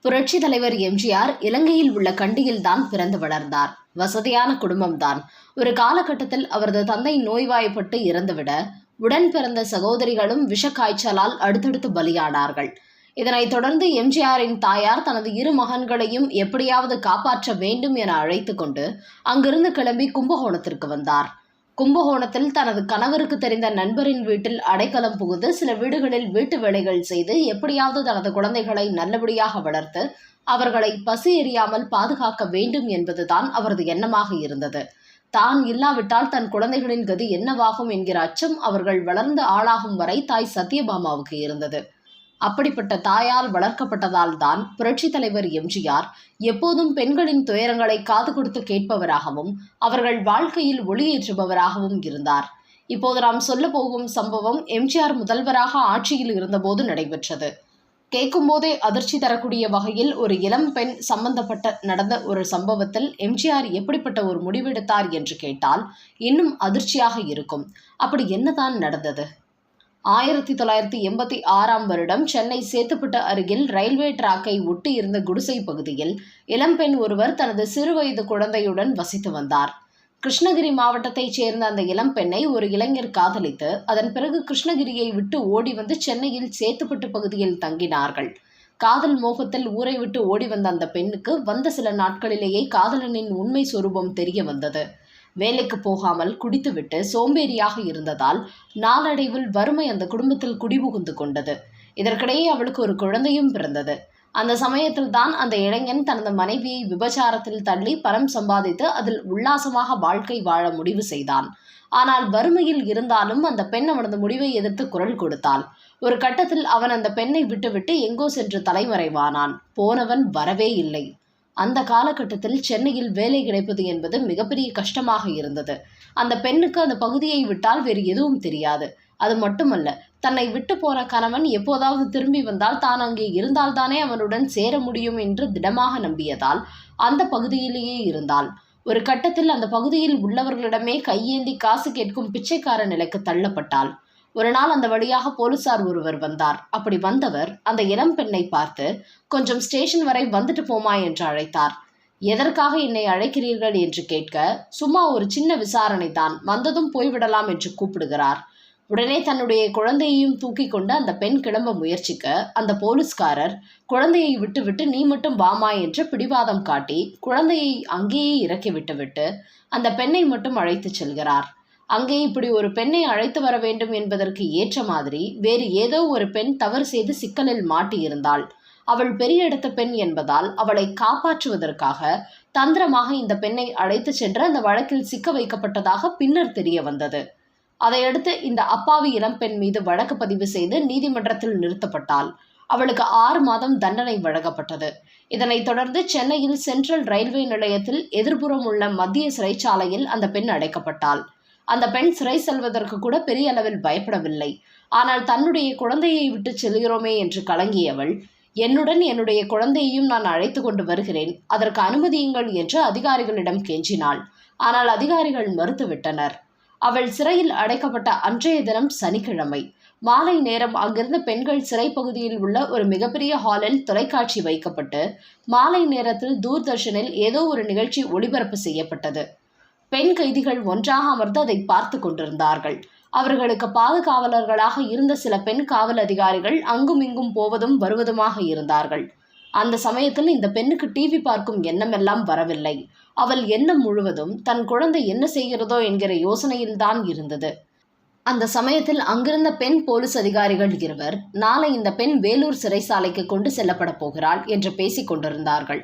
புரட்சி தலைவர் எம்ஜிஆர் இலங்கையில் உள்ள கண்டியில்தான் பிறந்து வளர்ந்தார். வசதியான குடும்பம்தான். ஒரு காலகட்டத்தில் அவரது தந்தை நோய்வாய்ப்பட்டு இறந்துவிட, உடன் பிறந்த சகோதரிகளும் விஷக்காய்ச்சலால் அடுத்தடுத்து பலியானார்கள். இதனைத் தொடர்ந்து எம்ஜிஆரின் தாயார் தனது இரு மகன்களையும் எப்படியாவது காப்பாற்ற வேண்டும் என அழைத்து கொண்டு அங்கிருந்து கிளம்பி கும்பகோணத்திற்கு வந்தார். கும்பகோணத்தில் தனது கணவருக்கு தெரிந்த நண்பரின் வீட்டில் அடைக்கலம் புகுந்து சில வீடுகளில் வீட்டு வேலைகள் செய்து எப்படியாவது தனது குழந்தைகளை நல்லபடியாக வளர்த்து அவர்களை பசி எறியாமல் பாதுகாக்க வேண்டும் என்பதுதான் அவரது எண்ணமாக இருந்தது. தான் இல்லாவிட்டால் தன் குழந்தைகளின் கதி என்னவாகும் என்கிற அச்சம் அவர்கள் வளர்ந்து ஆளாகும் வரை தாய் சத்யபாமாவுக்கு இருந்தது. அப்படிப்பட்ட தாயால் வளர்க்கப்பட்டதால் தான் புரட்சி தலைவர் எம்ஜிஆர் எப்போதும் பெண்களின் துயரங்களை காது கொடுத்து கேட்பவராகவும் அவர்கள் வாழ்க்கையில் ஒளியேற்றுபவராகவும் இருந்தார். இப்போது நாம் சொல்ல போகும் சம்பவம் எம்ஜிஆர் முதல்வராக ஆட்சியில் இருந்தபோது நடைபெற்றது. கேட்கும் போதே அதிர்ச்சி தரக்கூடிய வகையில் ஒரு இளம் பெண் சம்பந்தப்பட்ட நடந்த ஒரு சம்பவத்தில் எம்ஜிஆர் எப்படிப்பட்ட ஒரு முடிவெடுத்தார் என்று கேட்டால் இன்னும் அதிர்ச்சியாக இருக்கும். அப்படி என்னதான் நடந்தது? 1986ஆம் வருடம் சென்னை சேத்துப்பட்டு அருகில் ரயில்வே டிராக்கை ஒட்டி இருந்த குடிசை பகுதியில் இளம்பெண் ஒருவர் தனது சிறுவயது குழந்தையுடன் வசித்து வந்தார். கிருஷ்ணகிரி மாவட்டத்தைச் சேர்ந்த அந்த இளம்பெண்ணை ஒரு இளைஞர் காதலித்து அதன் பிறகு கிருஷ்ணகிரியை விட்டு ஓடி வந்து சென்னையில் சேத்துப்பட்டு பகுதியில் தங்கினார்கள். காதல் மோகத்தில் ஊரை விட்டு ஓடி வந்த அந்த பெண்ணுக்கு வந்த சில நாட்களிலேயே காதலனின் உண்மை சொரூபம் தெரிய வந்தது. வேலைக்கு போகாமல் குடித்துவிட்டு சோம்பேறியாக இருந்ததால் நாளடைவில் வறுமை அந்த குடும்பத்தில் குடிபுகுந்து கொண்டது. இதற்கிடையே அவளுக்கு ஒரு குழந்தையும் பிறந்தது. அந்த சமயத்தில் தான் அந்த இளைஞன் தனது மனைவியை விபச்சாரத்தில் தள்ளி பணம் சம்பாதித்து அதில் உல்லாசமாக வாழ்க்கை வாழ முடிவு செய்தான். ஆனால் வறுமையில் இருந்தாலும் அந்த பெண் அவனது முடிவை எதிர்த்து குரல் கொடுத்தாள். ஒரு கட்டத்தில் அவன் அந்த பெண்ணை விட்டுவிட்டு எங்கோ சென்று தலைமறைவானான். போனவன் வரவே இல்லை. அந்த காலகட்டத்தில் சென்னையில் வேலை கிடைப்பது என்பது மிகப்பெரிய கஷ்டமாக இருந்தது. அந்த பெண்ணுக்கு அந்த பகுதியை விட்டால் வேறு எதுவும் தெரியாது. அது மட்டுமல்ல, தன்னை விட்டு போன கணவன் எப்போதாவது திரும்பி வந்தால் தான் அங்கே இருந்தால்தானே அவனுடன் சேர முடியும் என்று திடமாக நம்பியதால் அந்த பகுதியிலேயே இருந்தாள். ஒரு கட்டத்தில் அந்த பகுதியில் உள்ளவர்களிடமே கையேந்தி காசு கேட்கும் பிச்சைக்கார நிலைக்கு தள்ளப்பட்டாள். ஒரு நாள் அந்த வழியாக போலீசார் ஒருவர் வந்தார். அப்படி வந்தவர் அந்த இளம் பெண்ணை பார்த்து, கொஞ்சம் ஸ்டேஷன் வரை வந்துட்டு போமா என்று அழைத்தார். எதற்காக என்னை அழைக்கிறீர்கள் என்று கேட்க, சும்மா ஒரு சின்ன விசாரணை தான், வந்ததும் போய்விடலாம் என்று கூப்பிடுகிறார். உடனே தன்னுடைய குழந்தையையும் தூக்கி கொண்டு அந்த பெண் கிளம்ப முயற்சிக்க அந்த போலீஸ்காரர் குழந்தையை விட்டுவிட்டு நீ மட்டும் வாமா என்று பிடிவாதம் காட்டி குழந்தையை அங்கேயே இறக்கி விட்டுவிட்டு அந்த பெண்ணை மட்டும் அழைத்து செல்கிறார். அங்கே இப்படி ஒரு பெண்ணை அழைத்து வர வேண்டும் என்பதற்கு ஏற்ற மாதிரி வேறு ஏதோ ஒரு பெண் தவறு செய்து சிக்கலில் மாட்டியிருந்தாள். அவள் பெரிய இடத்த பெண் என்பதால் அவளை காப்பாற்றுவதற்காக தந்திரமாக இந்த பெண்ணை அழைத்து சென்று அந்த வழக்கில் சிக்க வைக்கப்பட்டதாக பின்னர் தெரிய வந்தது. அதையடுத்து இந்த அப்பாவி இளம்பெண் மீது வழக்கு பதிவு செய்து நீதிமன்றத்தில் நிறுத்தப்பட்டாள். அவளுக்கு 6 மாதம் தண்டனை வழங்கப்பட்டது. இதனைத் தொடர்ந்து சென்னையில் சென்ட்ரல் ரயில்வே நிலையத்தில் எதிர்ப்புறம் உள்ள மத்திய சிறைச்சாலையில் அந்த பெண் அடைக்கப்பட்டாள். அந்த பெண் சிறை செல்வதற்கு கூட பெரிய அளவில் பயப்படவில்லை. ஆனால் தன்னுடைய குழந்தையை விட்டு செல்கிறோமே என்று கலங்கியவள், என்னுடன் என்னுடைய குழந்தையையும் நான் அழைத்து கொண்டு வருகிறேன், அதற்கு அனுமதியுங்கள் என்று அதிகாரிகளிடம் கெஞ்சினாள். ஆனால் அதிகாரிகள் மறுத்துவிட்டனர். அவள் சிறையில் அடைக்கப்பட்ட அன்றைய தினம் சனிக்கிழமை மாலை நேரம் அங்கிருந்த பெண்கள் சிறை பகுதியில் உள்ள ஒரு மிகப்பெரிய ஹாலில் தொலைக்காட்சி வைக்கப்பட்டு மாலை நேரத்தில் தூர்தர்ஷனில் ஏதோ ஒரு நிகழ்ச்சி ஒளிபரப்பு செய்யப்பட்டது. பெண் கைதிகள் ஒன்றாக அமர்ந்து அதை பார்த்து கொண்டிருந்தார்கள். அவர்களுக்கு பாதுகாவலர்களாக இருந்த சில பெண் காவல் அதிகாரிகள் அங்கும் இங்கும் போவதும் வருவதுமாக இருந்தார்கள். அந்த சமயத்தில் இந்த பெண்ணுக்கு டிவி பார்க்கும் எண்ணமெல்லாம் வரவில்லை. அவள் எண்ணம் முழுவதும் தன் குழந்தை என்ன செய்கிறதோ என்கிற யோசனையில்தான் இருந்தது. அந்த சமயத்தில் அங்கிருந்த பெண் போலீஸ் அதிகாரிகள் இருவர், நாளை இந்த பெண் வேலூர் சிறைசாலைக்கு கொண்டு செல்லப்பட போகிறாள் என்று பேசிக் கொண்டிருந்தார்கள்.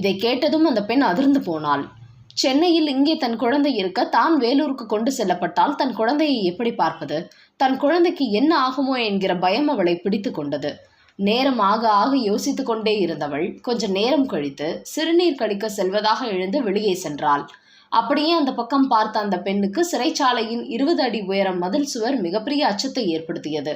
இதை கேட்டதும் அந்த பெண் அதிர்ந்து போனாள். சென்னையில் இங்கே தன் குழந்தை இருக்க தான் வேலூருக்கு கொண்டு செல்லப்பட்டால் தன் குழந்தையை எப்படி பார்ப்பது? தன் குழந்தைக்கு என்ன ஆகுமோ என்கிற பயம் அவளை பிடித்து கொண்டது. நேரம் ஆக ஆக யோசித்து கொண்டே இருந்தவள் கொஞ்ச நேரம் கழித்து சிறுநீர் கழிக்க செல்வதாக எழுந்து வெளியே சென்றாள். அப்படியே அந்த பக்கம் பார்த்த அந்த பெண்ணுக்கு சிறைச்சாலையின் 20 அடி உயரம் மதில் சுவர் மிகப்பெரிய அச்சத்தை ஏற்படுத்தியது.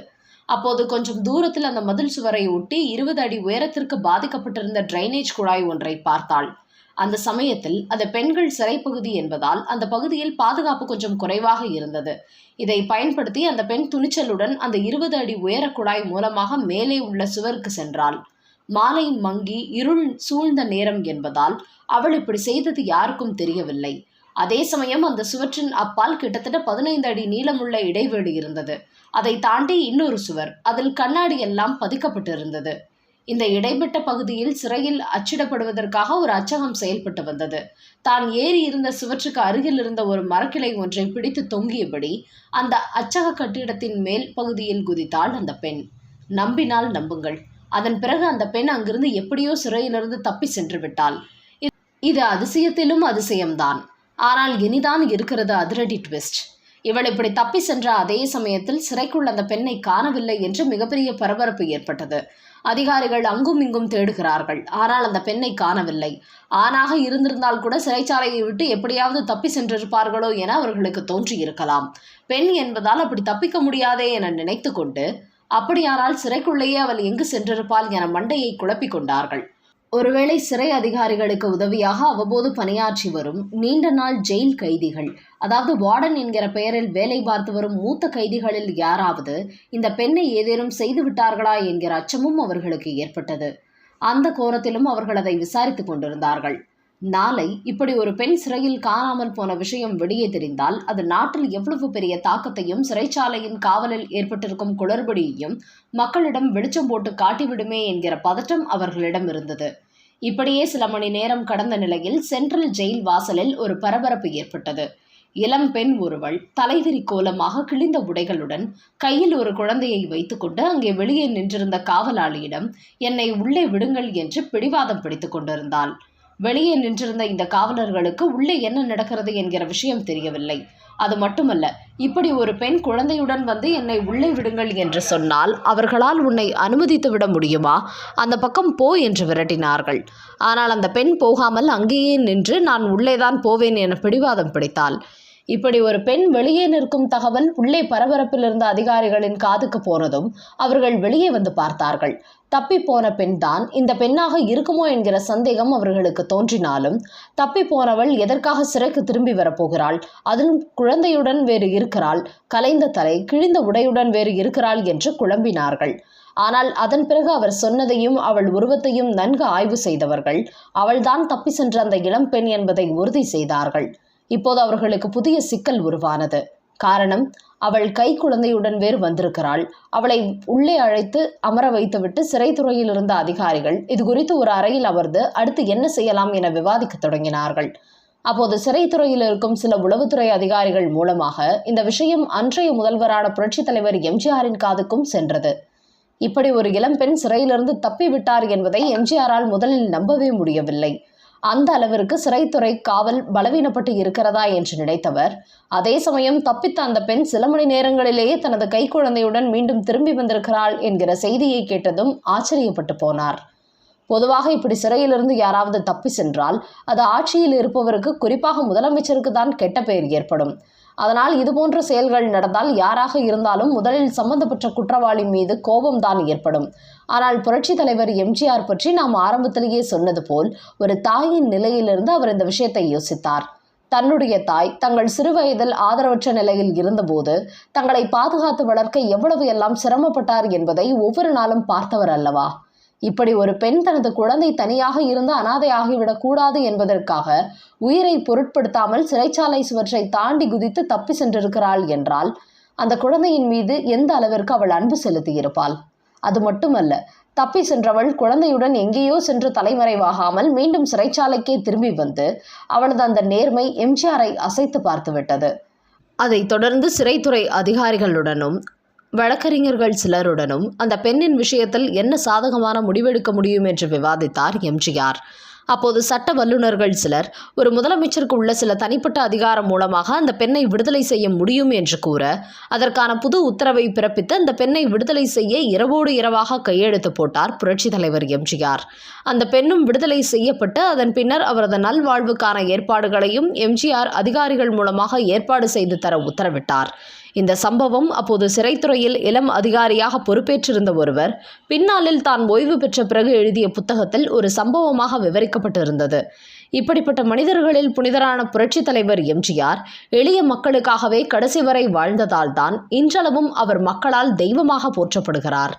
அப்போது கொஞ்சம் தூரத்தில் அந்த மதில் சுவரை ஒட்டி 20 அடி உயரத்திற்கு பாதிக்கப்பட்டிருந்த டிரைனேஜ் குழாய் ஒன்றை பார்த்தாள். அந்த சமயத்தில் அந்த பெண்கள் சிறைப்பகுதி என்பதால் அந்த பகுதியில் பாதுகாப்பு கொஞ்சம் குறைவாக இருந்தது. இதை பயன்படுத்தி அந்த பெண் துணிச்சலுடன் அந்த 20 அடி உயர குழாய் மூலமாக மேலே உள்ள சுவருக்கு சென்றாள். மாலை மங்கி இருள் சூழ்ந்த நேரம் என்பதால் அவள் இப்படி செய்தது யாருக்கும் தெரியவில்லை. அதே சமயம் அந்த சுவற்றின் அப்பால் கிட்டத்தட்ட 15 அடி நீளமுள்ள இடைவெளி இருந்தது. அதை தாண்டி இன்னொரு சுவர், அதில் கண்ணாடி எல்லாம் பதிக்கப்பட்டிருந்தது. இந்த இடைப்பட்ட பகுதியில் சிறையில் அச்சிடப்படுவதற்காக ஒரு அச்சகம் செயல்பட்டு வந்தது. தான் ஏறி இருந்த சுவற்றுக்கு அருகில் இருந்த ஒரு மரக்கிளை ஒன்றை பிடித்து தொங்கியபடி அந்த அச்சக கட்டிடத்தின் மேல் பகுதியில் குதித்தாள் அந்த பெண். நம்பினால் நம்புங்கள், அதன் பிறகு அந்த பெண் அங்கிருந்து எப்படியோ சிறையிலிருந்து தப்பி சென்று விட்டாள். இது அதிசயத்திலும் அதிசயம்தான். ஆனால் இனிதான் இருக்கிறது அதிரடி ட்விஸ்ட். இவள் இப்படி தப்பி சென்ற அதே சமயத்தில் சிறைக்குள் அந்த பெண்ணை காணவில்லை என்று மிகப்பெரிய பரபரப்பு ஏற்பட்டது. அதிகாரிகள் அங்கும் இங்கும் தேடுகிறார்கள். ஆனால் அந்த பெண்ணை காணவில்லை. ஆணாக இருந்திருந்தால் கூட சிறைச்சாலையை விட்டு எப்படியாவது தப்பி சென்றிருப்பார்களோ என அவர்களுக்கு தோன்றியிருக்கலாம். பெண் என்பதால் அப்படி தப்பிக்க முடியாதே என நினைத்து கொண்டு, அப்படியானால் சிறைக்குள்ளேயே அவள் எங்கு சென்றிருப்பாள் என மண்டையை குழப்பிக் கொண்டார்கள். ஒருவேளை சிறை அதிகாரிகளுக்கு உதவியாக அவ்வப்போது பணியாற்றி வரும் நீண்ட நாள் ஜெயில் கைதிகள், அதாவது வார்டன் என்கிற பெயரில் வேலை பார்த்து வரும் மூத்த கைதிகளில் யாராவது இந்த பெண்ணை ஏதேனும் செய்து விட்டார்களா என்கிற அச்சமும் அவர்களுக்கு ஏற்பட்டது. அந்த கோரத்திலும் அவர்கள் அதை விசாரித்துக் கொண்டிருந்தார்கள். நாளை இப்படி ஒரு பெண் சிறையில் காணாமல் போன விஷயம் வெளியே தெரிந்தால் அது நாட்டில் எவ்வளவு பெரிய தாக்கத்தையும் சிறைச்சாலையின் காவலில் ஏற்பட்டிருக்கும் குளறுபடியையும் மக்களிடம் வெளிச்சம் போட்டு காட்டிவிடுமே என்கிற பதட்டம் அவர்களிடம் இருந்தது. இப்படியே சில மணி நேரம் கடந்த நிலையில் சென்ட்ரல் ஜெயில் வாசலில் ஒரு பரபரப்பு ஏற்பட்டது. இளம் பெண் ஒருவள் தலைவிரி கோலமாக கிழிந்த உடைகளுடன் கையில் ஒரு குழந்தையை வைத்துக்கொண்டு அங்கே வெளியே நின்றிருந்த காவலாளியிடம் என்னை உள்ளே விடுங்கள் என்று பிடிவாதம் பிடித்துக் கொண்டிருந்தாள். வெளியே நின்றிருந்த இந்த காவலர்களுக்கு உள்ளே என்ன நடக்கிறது என்கிற விஷயம் தெரியவில்லை. அது மட்டுமல்ல, இப்படி ஒரு பெண் குழந்தையுடன் வந்து என்னை உள்ளே விடுங்கள் என்று சொன்னால் அவர்களால் உன்னை அனுமதித்து விட முடியுமா? அந்த பக்கம் போ என்று விரட்டினார்கள். ஆனால் அந்த பெண் போகாமல் அங்கேயே நின்று நான் உள்ளேதான் போவேன் என பிடிவாதம் பிடித்தாள். இப்படி ஒரு பெண் வெளியே நிற்கும் தகவல் உள்ளே பரபரப்பில் இருந்த அதிகாரிகளின் காதுக்கு போனதும் அவர்கள் வெளியே வந்து பார்த்தார்கள். தப்பி போன பெண் தான் இந்த பெண்ணாக இருக்குமோ என்கிற சந்தேகம் அவர்களுக்கு தோன்றினாலும், தப்பி போனவள் எதற்காக சிறைக்கு திரும்பி வரப்போகிறாள், அதுவும் குழந்தையுடன் வேறு இருக்கிறாள், கலைந்த தலை கிழிந்த உடையுடன் வேறு இருக்கிறாள் என்று குழம்பினார்கள். ஆனால் அதன் பிறகு அவர் சொன்னதையும் அவள் உருவத்தையும் நன்கு ஆய்வு செய்தவர்கள் அவள்தான் தப்பி சென்ற அந்த இளம் பெண் என்பதை உறுதி செய்தார்கள். இப்போது அவர்களுக்கு புதிய சிக்கல் உருவானது. காரணம், அவள் கை குழந்தையுடன் வேறு வந்திருக்கிறாள். அவளை உள்ளே அழைத்து அமர வைத்துவிட்டு சிறைத்துறையில் இருந்த அதிகாரிகள் இது குறித்து ஒரு அறையில் அமர்ந்து அடுத்து என்ன செய்யலாம் என விவாதிக்க தொடங்கினார்கள். அப்போது சிறைத்துறையில் இருக்கும் சில உளவுத்துறை அதிகாரிகள் மூலமாக இந்த விஷயம் அன்றைய முதல்வரான புரட்சித் தலைவர் எம்ஜிஆரின் காதுக்கும் சென்றது. இப்படி ஒரு இளம்பெண் சிறையிலிருந்து தப்பி விட்டார் என்பதை எம்ஜிஆரால் முதலில் நம்பவே முடியவில்லை. அந்த அளவிற்கு சிறைத்துறை காவல் பலவீனப்பட்டு இருக்கிறதா என்று நினைத்தவர், அதே சமயம் தப்பித்த அந்த பெண் சில மணி நேரங்களிலேயே தனது கைக்குழந்தையுடன் மீண்டும் திரும்பி வந்திருக்கிறாள் என்கிற செய்தியை கேட்டதும் ஆச்சரியப்பட்டு போனார். பொதுவாக இப்படி சிறையிலிருந்து யாராவது தப்பி சென்றால் அது ஆட்சியில் இருப்பவருக்கு, குறிப்பாக முதலமைச்சருக்கு தான் கெட்ட பெயர் ஏற்படும். அதனால் இதுபோன்ற செயல்கள் நடந்தால் யாராக இருந்தாலும் முதலில் சம்பந்தப்பட்ட குற்றவாளி மீது கோபம்தான் ஏற்படும். ஆனால் புரட்சி தலைவர் எம்ஜிஆர் பற்றி நாம் ஆரம்பத்திலேயே சொன்னது போல் ஒரு தாயின் நிலையிலிருந்து அவர் இந்த விஷயத்தை யோசித்தார். தன்னுடைய தாய் தங்கள் சிறுவயதில் ஆதரவற்ற நிலையில் இருந்தபோது தங்களை பாதுகாத்து வளர்க்க எவ்வளவு எல்லாம் சிரமப்பட்டார் என்பதை ஒவ்வொரு நாளும் பார்த்தவர் அல்லவா? இப்படி ஒரு பெண் தனது குழந்தை தனியாக இருந்து அனாதையாகிவிடக் கூடாது என்பதற்காக உயிரை பொருட்படுத்தாமல் சிறைச்சாலை சுவற்றை தாண்டி குதித்து தப்பி சென்றிருக்கிறாள் என்றால் அந்த குழந்தையின் மீது எந்த அளவிற்கு அவள் அன்பு செலுத்தியிருப்பாள்? அது மட்டுமல்ல, தப்பி சென்றவள் குழந்தையுடன் எங்கேயோ சென்று தலைமறைவாகாமல் மீண்டும் சிறைச்சாலைக்கே திரும்பி வந்து அவளது அந்த நேர்மை எம்ஜிஆரை அசைத்து பார்த்துவிட்டது. அதைத் தொடர்ந்து சிறைத்துறை அதிகாரிகளுடனும் வழக்கறிஞர்கள் சிலருடனும் அந்த பெண்ணின் விஷயத்தில் என்ன சாதகமான முடிவெடுக்க முடியும் என்று விவாதித்தார் எம்ஜிஆர். அப்போது சட்ட வல்லுநர்கள் சிலர் ஒரு முதலமைச்சருக்கு உள்ள சில தனிப்பட்ட அதிகாரம் மூலமாக அந்த பெண்ணை விடுதலை செய்ய முடியும் என்று கூற, அதற்கான புது உத்தரவை பிறப்பித்து அந்த பெண்ணை விடுதலை செய்ய இரவோடு இரவாக கையெழுத்து போட்டார் புரட்சி தலைவர் எம்ஜிஆர். அந்த பெண்ணும் விடுதலை செய்யப்பட்டு அதன் பின்னர் அவரது நல்வாழ்வுக்கான ஏற்பாடுகளையும் எம்ஜிஆர் அதிகாரிகள் மூலமாக ஏற்பாடு செய்து தர உத்தரவிட்டார். இந்த சம்பவம் அப்போது சிறைத்துறையில் இளம் அதிகாரியாக பொறுப்பேற்றிருந்த ஒருவர் பின்னாளில் தான் ஓய்வு பெற்ற பிறகு எழுதிய புத்தகத்தில் ஒரு சம்பவமாக விவரிக்கப்பட்டிருந்தது. இப்படிப்பட்ட மனிதர்களில் புனிதரான புரட்சி தலைவர் எம்ஜிஆர் எளிய மக்களுக்காகவே கடைசி வரை வாழ்ந்ததால்தான் இன்றளவும் அவர் மக்களால் தெய்வமாக போற்றப்படுகிறார்.